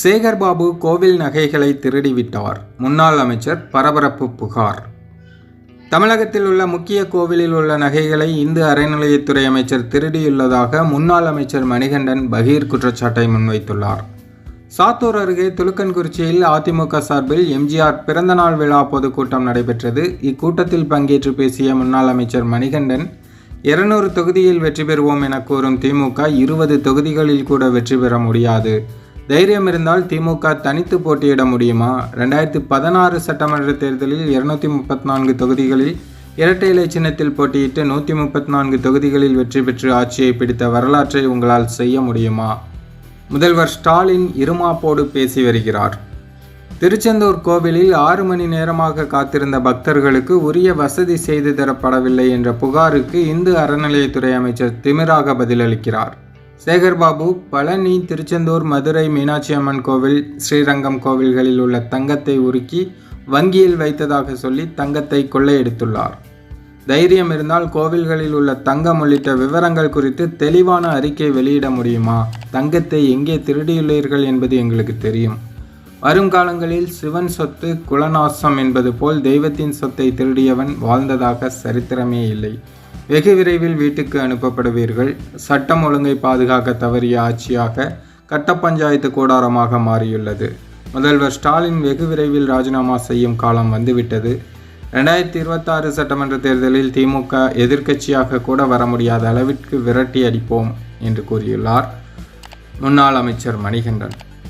சேகர்பாபு கோவில் நகைகளை திருடிவிட்டார். முன்னாள் அமைச்சர் பரபரப்பு புகார். தமிழகத்தில் உள்ள முக்கிய கோவிலில் உள்ள நகைகளை இந்து அறநிலையத்துறை அமைச்சர் திருடியுள்ளதாக முன்னாள் அமைச்சர் மணிகண்டன் பகீர் குற்றச்சாட்டை முன்வைத்துள்ளார். சாத்தூர் அருகே துலுக்கன்குறிச்சியில் அதிமுக சார்பில் எம்ஜிஆர் பிறந்தநாள் விழா பொதுக்கூட்டம் நடைபெற்றது. இக்கூட்டத்தில் பங்கேற்று பேசிய முன்னாள் அமைச்சர் மணிகண்டன், 200 தொகுதியில் வெற்றி பெறுவோம் என கூறும் திமுக 20 தொகுதிகளில் கூட வெற்றி பெற முடியாது. தைரியம் இருந்தால் திமுக தனித்து போட்டியிட முடியுமா? 2016 சட்டமன்ற தேர்தலில் 234 தொகுதிகளில் இரட்டை இலை சின்னத்தில் போட்டியிட்டு 134 தொகுதிகளில் வெற்றி பெற்று ஆட்சியை பிடித்த வரலாற்றை உங்களால் செய்ய முடியுமா? முதல்வர் ஸ்டாலின் இருமாப்போடு பேசி வருகிறார். திருச்செந்தூர் கோவிலில் 6 மணி நேரமாக காத்திருந்த பக்தர்களுக்கு உரிய வசதி செய்து தரப்படவில்லை என்ற புகாருக்கு இந்து அறநிலையத்துறை அமைச்சர் திமிராக பதிலளிக்கிறார். சேகர்பாபு பழனி, திருச்செந்தூர், மதுரை மீனாட்சி அம்மன் கோவில், ஸ்ரீரங்கம் கோவில்களில் உள்ள தங்கத்தை உருக்கி வங்கியில் வைத்ததாக சொல்லி தங்கத்தை கொள்ளையடித்துள்ளார். தைரியம் இருந்தால் கோவில்களில் உள்ள தங்கம் உள்ளிட்ட விவரங்கள் குறித்து தெளிவான அறிக்கை வெளியிட முடியுமா? தங்கத்தை எங்கே திருடியுள்ளீர்கள் என்பது எங்களுக்கு தெரியும். வரும் காலங்களில் சிவன் சொத்து குலநாசம் என்பது போல் தெய்வத்தின் சொத்தை திருடியவன் வாழ்ந்ததாக சரித்திரமே இல்லை. வெகு விரைவில் வீட்டுக்கு அனுப்பப்படுவீர்கள். சட்டம் ஒழுங்கை பாதுகாக்க தவறிய ஆட்சியாக கட்ட பஞ்சாயத்து கூடாரமாக மாறியுள்ளது. முதல்வர் ஸ்டாலின் வெகு விரைவில் ராஜினாமா செய்யும் காலம் வந்துவிட்டது. 2026 சட்டமன்ற தேர்தலில் திமுக எதிர்க்கட்சியாக கூட வர முடியாத அளவிற்கு விரட்டி அடிப்போம் என்று கூறியுள்ளார் முன்னாள் அமைச்சர் மணிகண்டன்.